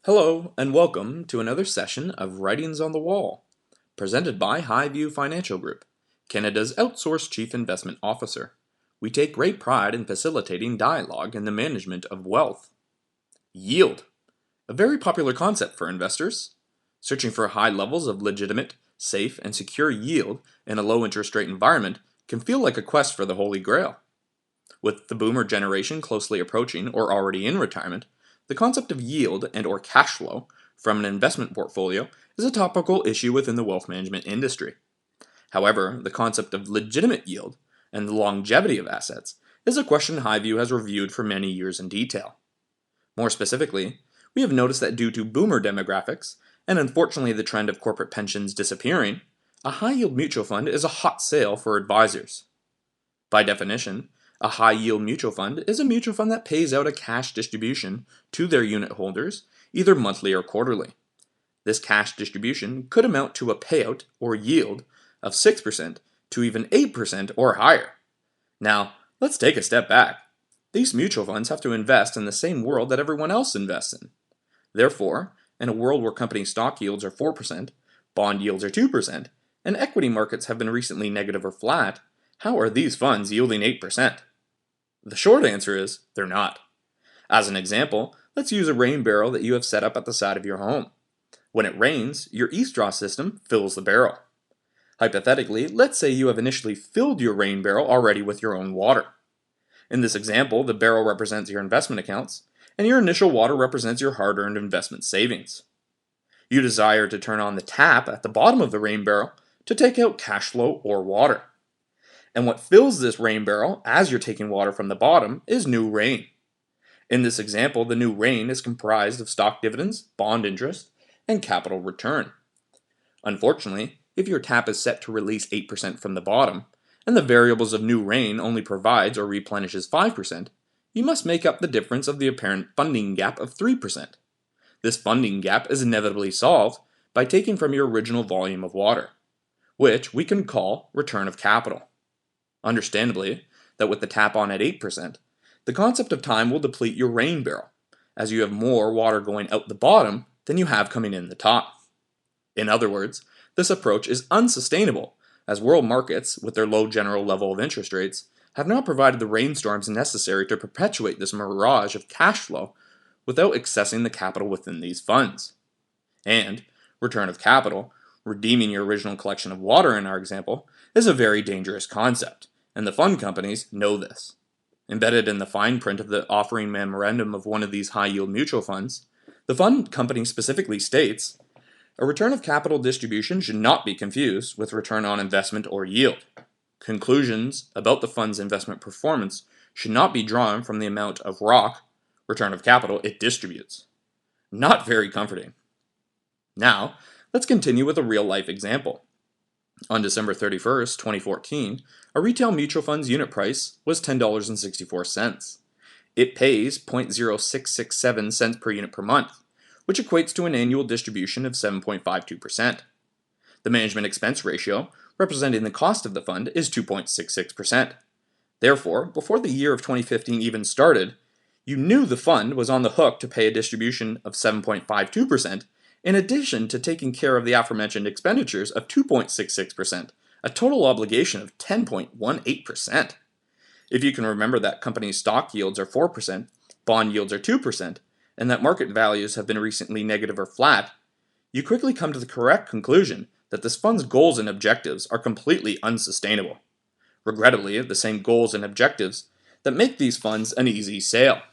Hello and welcome to another session of Writings on the Wall, presented by HighView Financial Group, Canada's outsourced chief investment officer. We take great pride in facilitating dialogue in the management of wealth. Yield, a very popular concept for investors. Searching for high levels of legitimate, safe, and secure yield in a low interest rate environment can feel like a quest for the Holy Grail. With the boomer generation closely approaching or already in retirement, the concept of yield and/or cash flow from an investment portfolio is a topical issue within the wealth management industry. However, the concept of legitimate yield and the longevity of assets is a question HighView has reviewed for many years in detail. More specifically, we have noticed that due to boomer demographics, and unfortunately the trend of corporate pensions disappearing, a high-yield mutual fund is a hot sale for advisors. By definition, a high-yield mutual fund is a mutual fund that pays out a cash distribution to their unit holders, either monthly or quarterly. This cash distribution could amount to a payout or yield of 6% to even 8% or higher. Now, let's take a step back. These mutual funds have to invest in the same world that everyone else invests in. Therefore, in a world where company stock yields are 4%, bond yields are 2%, and equity markets have been recently negative or flat, how are these funds yielding 8%? The short answer is, they're not. As an example, let's use a rain barrel that you have set up at the side of your home. When it rains, your eavesdrop system fills the barrel. Hypothetically, let's say you have initially filled your rain barrel already with your own water. In this example, the barrel represents your investment accounts, and your initial water represents your hard-earned investment savings. You desire to turn on the tap at the bottom of the rain barrel to take out cash flow or water. And what fills this rain barrel as you're taking water from the bottom is new rain. In this example, the new rain is comprised of stock dividends, bond interest, and capital return. Unfortunately, if your tap is set to release 8% from the bottom, and the variables of new rain only provides or replenishes 5%, you must make up the difference of the apparent funding gap of 3%. This funding gap is inevitably solved by taking from your original volume of water, which we can call return of capital. Understandably, that with the tap on at 8%, the concept of time will deplete your rain barrel, as you have more water going out the bottom than you have coming in the top. In other words, this approach is unsustainable, as world markets, with their low general level of interest rates, have not provided the rainstorms necessary to perpetuate this mirage of cash flow without accessing the capital within these funds. And return of capital, redeeming your original collection of water in our example, is a very dangerous concept, and the fund companies know this. Embedded in the fine print of the offering memorandum of one of these high-yield mutual funds, the fund company specifically states, a return of capital distribution should not be confused with return on investment or yield. Conclusions about the fund's investment performance should not be drawn from the amount of ROC, return of capital, it distributes. Not very comforting. Now, let's continue with a real-life example. On December 31st, 2014, a retail mutual fund's unit price was $10.64. It pays 0.0667 cents per unit per month, which equates to an annual distribution of 7.52%. The management expense ratio, representing the cost of the fund, is 2.66%. Therefore, before the year of 2015 even started, you knew the fund was on the hook to pay a distribution of 7.52%, in addition to taking care of the aforementioned expenditures of 2.66%, a total obligation of 10.18%. If you can remember that company stock yields are 4%, bond yields are 2%, and that market values have been recently negative or flat, you quickly come to the correct conclusion that this fund's goals and objectives are completely unsustainable. Regrettably, the same goals and objectives that make these funds an easy sale.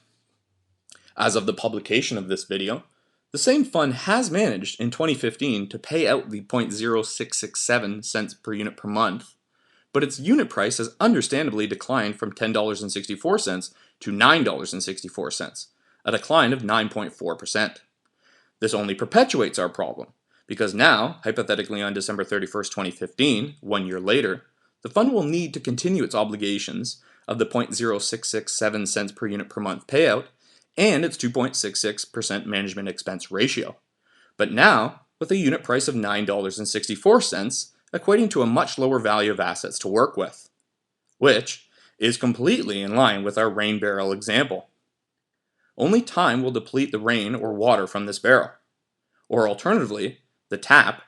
As of the publication of this video, the same fund has managed in 2015 to pay out the 0.0667 cents per unit per month, but its unit price has understandably declined from $10.64 to $9.64, a decline of 9.4%. This only perpetuates our problem, because now, hypothetically on December 31st, 2015, 1 year later, the fund will need to continue its obligations of the 0.0667 cents per unit per month payout and its 2.66% management expense ratio. But now, with a unit price of $9.64, equating to a much lower value of assets to work with, which is completely in line with our rain barrel example. only time will deplete the rain or water from this barrel. Or alternatively, the tap,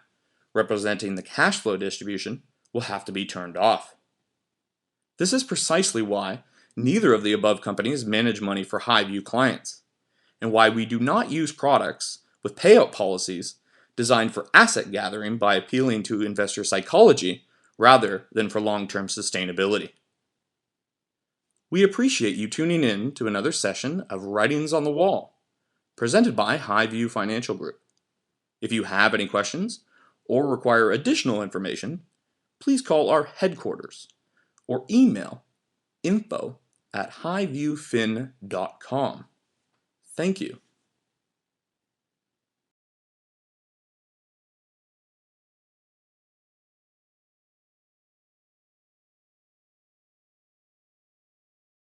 representing the cash flow distribution, will have to be turned off. This is precisely why neither of the above companies manage money for HighView clients, and why we do not use products with payout policies designed for asset gathering by appealing to investor psychology rather than for long-term sustainability. We appreciate you tuning in to another session of Writings on the Wall, presented by HighView Financial Group. If you have any questions or require additional information, please call our headquarters or email info@highviewfin.com. Thank you.